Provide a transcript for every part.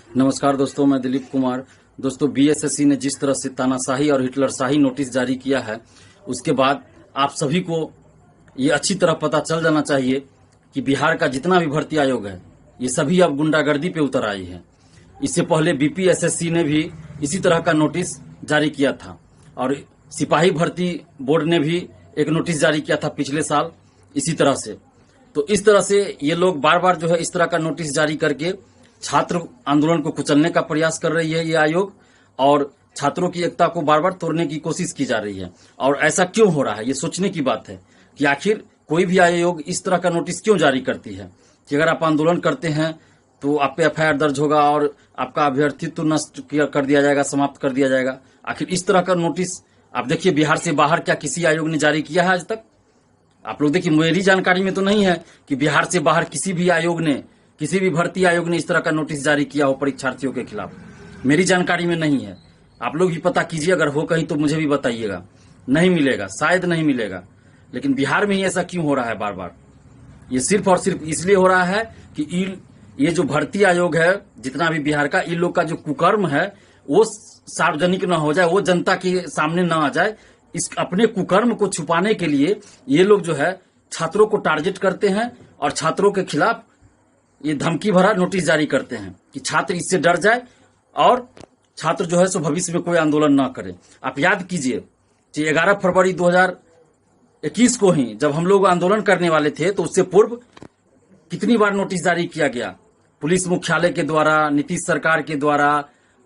नमस्कार दोस्तों, मैं दिलीप कुमार। दोस्तों, बीएसएससी ने जिस तरह से तानाशाही और हिटलरशाही नोटिस जारी किया है, उसके बाद आप सभी को ये अच्छी तरह पता चल जाना चाहिए कि बिहार का जितना भी भर्ती आयोग है, ये सभी अब गुंडागर्दी पे उतर आई है। इससे पहले बीपीएसएससी ने भी इसी तरह का नोटिस जारी किया था और सिपाही भर्ती बोर्ड ने भी एक नोटिस जारी किया था पिछले साल इसी तरह से। तो इस तरह से ये लोग बार बार जो है इस तरह का नोटिस जारी करके छात्र आंदोलन को कुचलने का प्रयास कर रही है ये आयोग, और छात्रों की एकता को बार बार तोड़ने की कोशिश की जा रही है। और ऐसा क्यों हो रहा है, ये सोचने की बात है कि आखिर कोई भी आयोग इस तरह का नोटिस क्यों जारी करती है कि अगर आप आंदोलन करते हैं तो आप पे एफआईआर दर्ज होगा और आपका अभ्यर्थित्व नष्ट कर दिया जाएगा, समाप्त कर दिया जाएगा। आखिर इस तरह का नोटिस आप देखिए बिहार से बाहर क्या किसी आयोग ने जारी किया है आज तक? आप लोग देखिए, मेरी जानकारी में तो नहीं है कि बिहार से बाहर किसी भी आयोग ने, किसी भी भर्ती आयोग ने इस तरह का नोटिस जारी किया हो परीक्षार्थियों के खिलाफ। मेरी जानकारी में नहीं है। आप लोग भी पता कीजिए, अगर हो कहीं तो मुझे भी बताइएगा। नहीं मिलेगा, शायद नहीं मिलेगा। लेकिन बिहार में ही ऐसा क्यों हो रहा है बार बार? ये सिर्फ और सिर्फ इसलिए हो रहा है कि ये जो भर्ती आयोग है जितना भी बिहार का, इन लोग का जो कुकर्म है वो सार्वजनिक न हो जाए, वो जनता के सामने न आ जाए। इस अपने कुकर्म को छुपाने के लिए ये लोग जो है छात्रों को टारगेट करते हैं और छात्रों के खिलाफ ये धमकी भरा नोटिस जारी करते हैं कि छात्र इससे डर जाए और छात्र जो है सो भविष्य में कोई आंदोलन ना करे। आप याद कीजिए कि 11 फरवरी 2021 को ही जब हम लोग आंदोलन करने वाले थे तो उससे पूर्व कितनी बार नोटिस जारी किया गया, पुलिस मुख्यालय के द्वारा, नीतीश सरकार के द्वारा,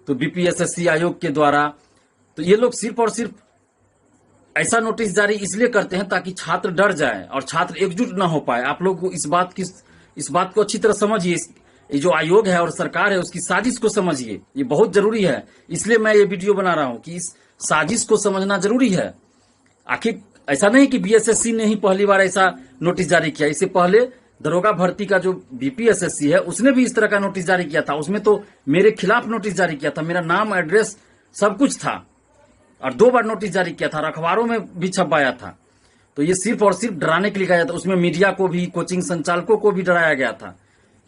तो बीपीएसएससी आयोग के द्वारा। तो ये लोग सिर्फ और सिर्फ ऐसा नोटिस जारी इसलिए करते हैं ताकि छात्र डर जाए और छात्र एकजुट ना हो पाए। आप लोग इस बात को अच्छी तरह समझिए। ये जो आयोग है और सरकार है उसकी साजिश को समझिए, ये बहुत जरूरी है। इसलिए मैं ये वीडियो बना रहा हूं कि इस साजिश को समझना जरूरी है। आखिर ऐसा नहीं कि बीएसएससी ने ही पहली बार ऐसा नोटिस जारी किया। इससे पहले दरोगा भर्ती का जो बीपीएसएससी है उसने भी इस तरह का नोटिस जारी किया था। उसमें तो मेरे खिलाफ नोटिस जारी किया था, मेरा नाम, एड्रेस सब कुछ था, और 2 बार नोटिस जारी किया था और अखबारों में भी छपाया था। तो ये सिर्फ और सिर्फ डराने के लिए कहा जाता है। उसमें मीडिया को भी, कोचिंग संचालकों को भी डराया गया था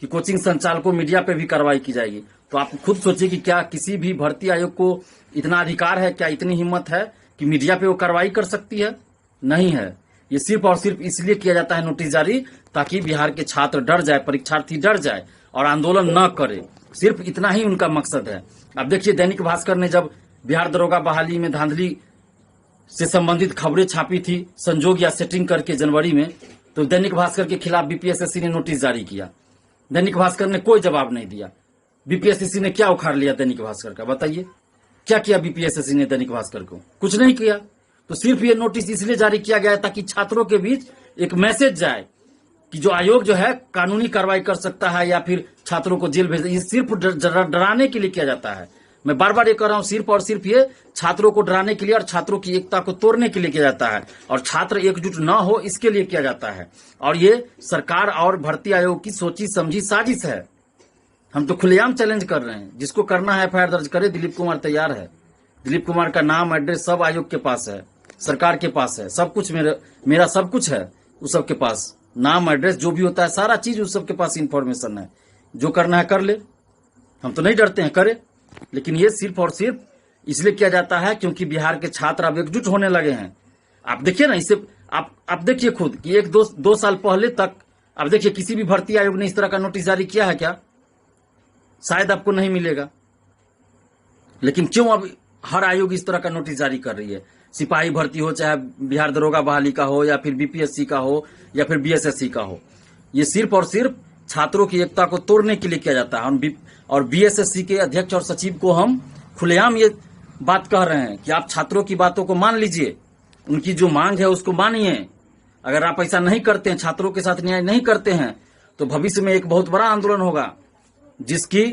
कि कोचिंग संचालकों, मीडिया पे भी कार्रवाई की जाएगी। तो आप खुद सोचिए कि क्या किसी भी भर्ती आयोग को इतना अधिकार है, क्या इतनी हिम्मत है कि मीडिया पे वो कार्रवाई कर सकती है? नहीं है। ये सिर्फ और सिर्फ इसलिए किया जाता है नोटिस जारी ताकि बिहार के छात्र डर जाए, परीक्षार्थी डर जाए और आंदोलन न करे। सिर्फ इतना ही उनका मकसद है। अब देखिए, दैनिक भास्कर ने जब बिहार दरोगा बहाली में धांधली से संबंधित खबरें छापी थी, संजोग या सेटिंग करके जनवरी में, तो दैनिक भास्कर के खिलाफ बीपीएसएससी ने नोटिस जारी किया। दैनिक भास्कर ने कोई जवाब नहीं दिया। बीपीएसएससी ने क्या उखाड़ लिया दैनिक भास्कर का? बताइए, क्या किया बीपीएसएससी ने दैनिक भास्कर को? कुछ नहीं किया। तो सिर्फ ये नोटिस इसलिए जारी किया गया ताकि छात्रों के बीच एक मैसेज जाए कि जो आयोग जो है कानूनी कार्रवाई कर सकता है या फिर छात्रों को जेल भेज। ये सिर्फ डराने के लिए किया जाता है। मैं बार बार ये कह रहा हूं, सिर्फ और सिर्फ ये छात्रों को डराने के लिए और छात्रों की एकता को तोड़ने के लिए किया जाता है और छात्र एकजुट न हो इसके लिए किया जाता है। और ये सरकार और भर्ती आयोग की सोची समझी साजिश है। हम तो खुलेआम चैलेंज कर रहे हैं, जिसको करना है एफआईआर दर्ज करे। दिलीप कुमार तैयार है। दिलीप कुमार का नाम, एड्रेस सब आयोग के पास है, सरकार के पास है, सब कुछ मेरा सब कुछ है उस सब के पास। नाम, एड्रेस जो भी होता है सारा चीज उस सब के पास इंफॉर्मेशन है। जो करना है कर ले, हम तो नहीं डरते हैं, करे। लेकिन ये सिर्फ और सिर्फ इसलिए किया जाता है क्योंकि बिहार के छात्र अब एकजुट होने लगे हैं। आप देखिए ना, इससे आप देखिए खुद कि 1-2 साल पहले तक आप देखिए किसी भी भर्ती आयोग ने इस तरह का नोटिस जारी किया है क्या? शायद आपको नहीं मिलेगा। लेकिन क्यों अब हर आयोग इस तरह का नोटिस जारी कर रही है? सिपाही भर्ती हो, चाहे बिहार दरोगा बहाली का हो या फिर बीपीएससी का हो या फिर बीएसएससी का हो, ये सिर्फ और सिर्फ छात्रों की एकता को तोड़ने के लिए किया जाता है। और बीएसएससी के अध्यक्ष और सचिव को हम खुलेआम ये बात कह रहे हैं कि आप छात्रों की बातों को मान लीजिए, उनकी जो मांग है उसको मानिए। अगर आप ऐसा नहीं करते हैं, छात्रों के साथ न्याय नहीं करते हैं, तो भविष्य में एक बहुत बड़ा आंदोलन होगा जिसकी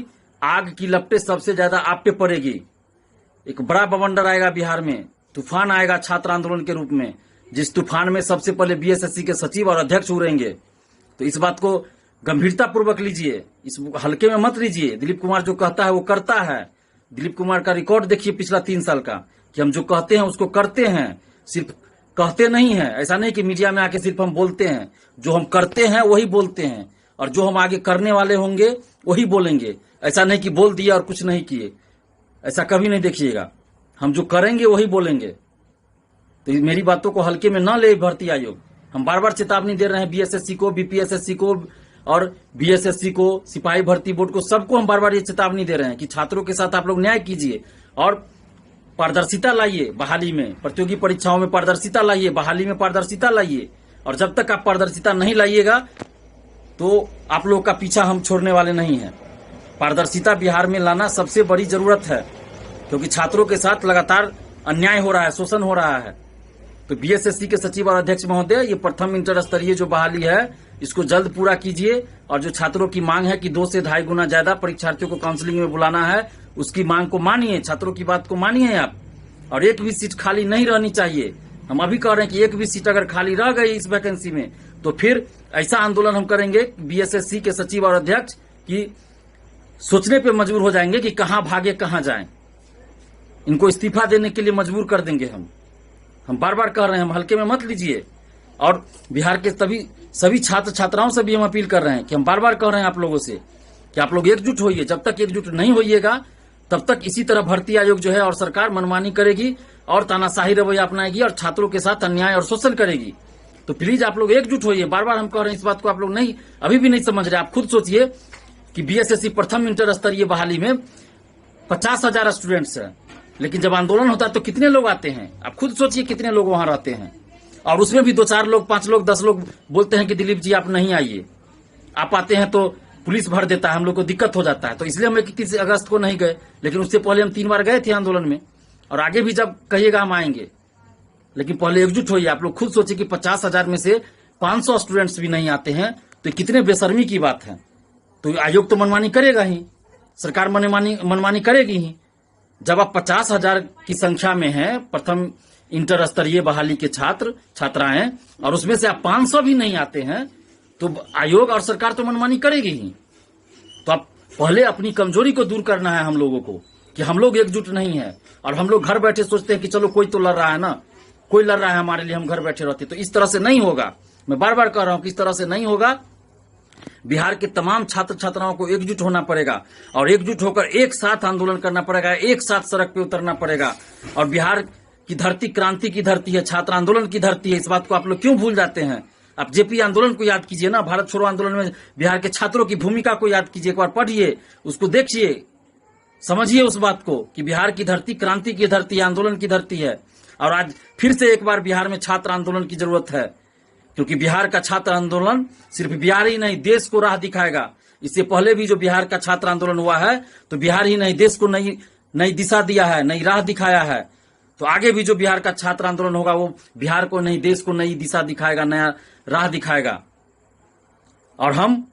आग की लपटें सबसे ज्यादा आप पे पड़ेगी। एक बड़ा बवंडर आएगा बिहार में, तूफान आएगा छात्र आंदोलन के रूप में, जिस तूफान में सबसे पहले बीएसएससी के सचिव और अध्यक्ष उड़ेंगे। तो इस बात को गंभीरता पूर्वक लीजिए, इस हल्के में मत लीजिए। दिलीप कुमार जो कहता है वो करता है। दिलीप कुमार का रिकॉर्ड देखिए पिछला 3 साल का, कि हम जो कहते हैं उसको करते हैं, सिर्फ कहते नहीं है। ऐसा नहीं कि मीडिया में आके सिर्फ हम बोलते हैं, जो हम करते हैं वही बोलते हैं। और जो हम आगे करने वाले होंगे वही बोलेंगे। ऐसा नहीं कि बोल दिया और कुछ नहीं किए, ऐसा कभी नहीं देखिएगा। हम जो करेंगे वही बोलेंगे। तो मेरी बातों को हल्के में ना ले भर्ती आयोग। हम बार बार चेतावनी दे रहे हैं बीएसएससी को, बीपीएसएससी को और बीएसएससी को, सिपाही भर्ती बोर्ड को, सबको हम बार बार ये चेतावनी दे रहे हैं कि छात्रों के साथ आप लोग न्याय कीजिए और पारदर्शिता लाइए। बहाली में, प्रतियोगी परीक्षाओं में पारदर्शिता लाइए, बहाली में पारदर्शिता लाइए। और जब तक आप पारदर्शिता नहीं लाइएगा तो आप लोग का पीछा हम छोड़ने वाले नहीं हैं। पारदर्शिता बिहार में लाना सबसे बड़ी जरूरत है, क्योंकि छात्रों के साथ लगातार अन्याय हो रहा है, शोषण हो रहा है। तो बीएसएससी के सचिव और अध्यक्ष महोदय, ये प्रथम इंटर स्तरीय जो बहाली है इसको जल्द पूरा कीजिए। और जो छात्रों की मांग है कि 2 से 2.5 गुना ज्यादा परीक्षार्थियों को काउंसलिंग में बुलाना है, उसकी मांग को मानिए, छात्रों की बात को मानिए आप। और एक भी सीट खाली नहीं रहनी चाहिए। हम अभी कह रहे हैं कि एक भी सीट अगर खाली रह गई इस वैकेंसी में तो फिर ऐसा आंदोलन हम करेंगे बीएसएससी के सचिव और अध्यक्ष की सोचने पे मजबूर हो जाएंगे कि कहां भागे कहां जाएं। इनको इस्तीफा देने के लिए मजबूर कर देंगे हम बार बार कह रहे हैं, हम हल्के में मत लीजिए। और बिहार के सभी छात्र छात्राओं से भी हम अपील कर रहे हैं कि हम बार बार कह रहे हैं आप लोगों से कि आप लोग एकजुट होइए। जब तक एकजुट नहीं होइएगा तब तक इसी तरह भर्ती आयोग जो है और सरकार मनमानी करेगी और तानाशाही रवैया अपनाएगी और छात्रों के साथ अन्याय और शोषण करेगी। तो प्लीज आप लोग एकजुट होइए। बार बार हम कह रहे हैं, इस बात को आप लोग नहीं अभी भी नहीं समझ रहे। आप खुद सोचिए कि बीएसएससी प्रथम इंटर स्तरीय बहाली में 50,000 स्टूडेंट्स हैं, लेकिन जब आंदोलन होता है तो कितने लोग आते हैं? आप खुद सोचिए कितने लोग वहां रहते हैं। और उसमें भी 2-4 लोग, 5 लोग, 10 लोग बोलते हैं कि दिलीप जी आप नहीं आइए। आप आते हैं तो पुलिस भर देता है, हम लोग को दिक्कत हो जाता है। तो इसलिए हम 31 अगस्त को नहीं गए, लेकिन उससे पहले हम 3 बार गए थे आंदोलन में, और आगे भी जब कहिएगा हम आएंगे। लेकिन पहले एकजुट होइए। आप लोग खुद सोचिए कि 50,000 में से 500 स्टूडेंट्स भी नहीं आते हैं तो कितने बेशर्मी की बात है। तो आयोग तो मनमानी करेगा ही, सरकार मनमानी करेगी ही। जब आप 50,000 की संख्या में हैं प्रथम इंटर स्तरीय बहाली के छात्र छात्राएं, और उसमें से आप 500 भी नहीं आते हैं तो आयोग और सरकार तो मनमानी करेगी ही। तो आप पहले अपनी कमजोरी को दूर करना है हम लोगों को कि हम लोग एकजुट नहीं है। और हम लोग घर बैठे सोचते हैं कि चलो कोई तो लड़ रहा है ना, कोई लड़ रहा है हमारे लिए, हम घर बैठे रहते। तो इस तरह से नहीं होगा। मैं बार बार कह रहा हूं कि इस तरह से नहीं होगा। बिहार के तमाम छात्र छात्राओं को एकजुट होना पड़ेगा और एकजुट होकर एक साथ आंदोलन करना पड़ेगा, एक साथ सड़क पे उतरना पड़ेगा। और बिहार की धरती क्रांति की धरती है, छात्र आंदोलन की धरती है। इस बात को आप लोग क्यों भूल जाते हैं? आप जेपी आंदोलन को याद कीजिए ना, भारत छोड़ो आंदोलन में बिहार के छात्रों की भूमिका को याद कीजिए, एक बार पढ़िए, उसको देखिए, समझिए उस बात को कि बिहार की धरती क्रांति की धरती है, आंदोलन की धरती है। और आज फिर से एक बार बिहार में छात्र आंदोलन की जरूरत है, क्योंकि बिहार का छात्र आंदोलन सिर्फ बिहार ही नहीं देश को राह दिखाएगा। इससे पहले भी जो बिहार का छात्र आंदोलन हुआ है तो बिहार ही नहीं देश को नई दिशा दिया है, नई राह दिखाया है। तो आगे भी जो बिहार का छात्र आंदोलन होगा वो बिहार को नहीं देश को नई दिशा दिखाएगा, नया राह दिखाएगा। और हम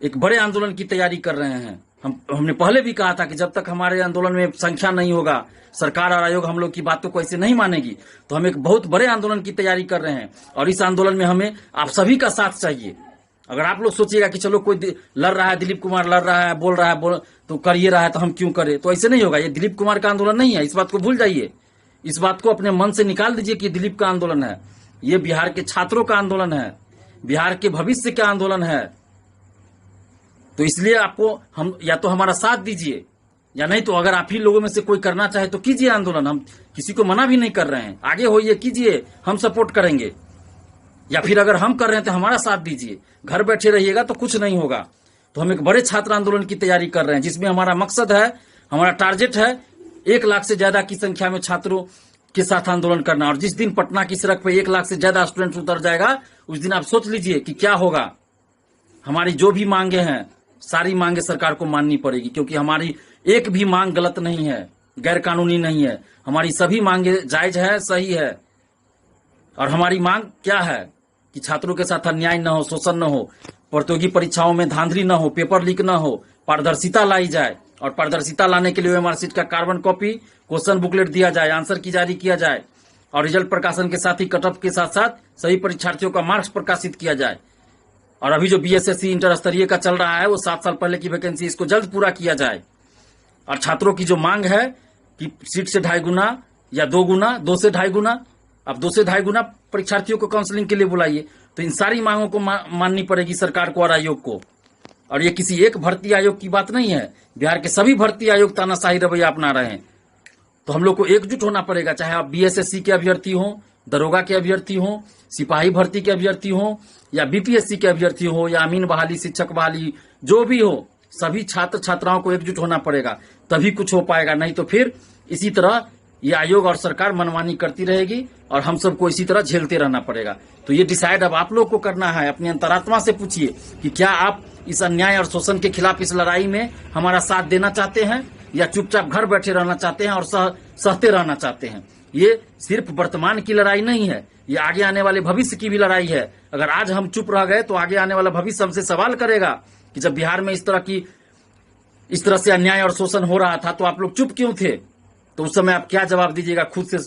एक बड़े आंदोलन की तैयारी कर रहे हैं। हमने पहले भी कहा था कि जब तक हमारे आंदोलन में संख्या नहीं होगा, सरकार और आयोग हम लोग की बातों को ऐसे नहीं मानेगी, तो हम एक बहुत बड़े आंदोलन की तैयारी कर रहे हैं। और इस आंदोलन में हमें आप सभी का साथ चाहिए। अगर आप लोग सोचिएगा कि चलो कोई लड़ रहा है, दिलीप कुमार लड़ रहा है, बोल रहा है, तो करिए रहा है तो हम क्यों करें, तो ऐसे नहीं होगा। ये दिलीप कुमार का आंदोलन नहीं है, इस बात को भूल जाइए। इस बात को अपने मन से निकाल दीजिए कि दिलीप का आंदोलन है। ये बिहार के छात्रों का आंदोलन है, बिहार के भविष्य का आंदोलन है। तो इसलिए आपको हम या तो हमारा साथ दीजिए, या नहीं तो अगर आप ही लोगों में से कोई करना चाहे तो कीजिए आंदोलन। हम किसी को मना भी नहीं कर रहे हैं, आगे होइए, कीजिए, हम सपोर्ट करेंगे। या फिर अगर हम कर रहे हैं तो हमारा साथ दीजिए। घर बैठे रहिएगा तो कुछ नहीं होगा। तो हम एक बड़े छात्र आंदोलन की तैयारी कर रहे हैं, जिसमें हमारा मकसद है, हमारा टारगेट है 1 लाख से ज्यादा की संख्या में छात्रों के साथ आंदोलन करना। और जिस दिन पटना की सड़क पर 1 लाख से ज्यादा स्टूडेंट उतर जाएगा, उस दिन आप सोच लीजिए कि क्या होगा। हमारी जो भी मांगे हैं सारी मांगे सरकार को माननी पड़ेगी, क्योंकि हमारी एक भी मांग गलत नहीं है, गैर कानूनी नहीं है। हमारी सभी मांगे जायज है, सही है। और हमारी मांग क्या है कि छात्रों के साथ अन्याय न हो, शोषण न हो, प्रतियोगी परीक्षाओं में धांधली न हो, पेपर लीक न हो, पारदर्शिता लाई जाए। और पारदर्शिता लाने के लिए ओएमआर शीट का कार्बन कॉपी, क्वेश्चन बुकलेट दिया जाए, आंसर की जारी किया जाए, और रिजल्ट प्रकाशन के साथ ही कटऑफ के साथ साथ सभी परीक्षार्थियों का मार्क्स प्रकाशित किया जाए। और अभी जो बीएसएससी इंटर स्तरीय का चल रहा है वो 7 साल पहले की वैकेंसी, इसको जल्द पूरा किया जाए। और छात्रों की जो मांग है कि सीट से 2.5 गुना या 2 गुना, 2 से 2.5 गुना, अब 2 से 2.5 गुना परीक्षार्थियों को काउंसलिंग के लिए बुलाइए। तो इन सारी मांगों को माननी पड़ेगी सरकार को और आयोग को। और ये किसी एक भर्ती आयोग की बात नहीं है, बिहार के सभी भर्ती आयोग तानाशाही रवैया अपना रहे हैं। तो हम लोग को एकजुट होना पड़ेगा, चाहे आप बीएसएससी के अभ्यर्थी हो, दरोगा के अभ्यर्थी हो, सिपाही भर्ती के अभ्यर्थी हो, या बीपीएससी के अभ्यर्थी हो, या अमीन बहाली, शिक्षक बहाली, जो भी हो, सभी छात्र छात्राओं को एकजुट होना पड़ेगा, तभी कुछ हो पाएगा। नहीं तो फिर इसी तरह ये आयोग और सरकार मनमानी करती रहेगी और हम सबको इसी तरह झेलते रहना पड़ेगा। तो ये डिसाइड अब आप लोग को करना है। अपनी अंतरात्मा से पूछिए कि क्या आप इस अन्याय और शोषण के खिलाफ इस लड़ाई में हमारा साथ देना चाहते हैं, या चुपचाप घर बैठे रहना चाहते हैं और सहते रहना चाहते हैं। ये सिर्फ वर्तमान की लड़ाई नहीं है, ये आगे आने वाले भविष्य की भी लड़ाई है। अगर आज हम चुप रह गए तो आगे आने वाला भविष्य हमसे सवाल करेगा कि जब बिहार में इस तरह से अन्याय और शोषण हो रहा था तो आप लोग चुप क्यों थे। तो उस समय आप क्या जवाब दीजिएगा, खुद से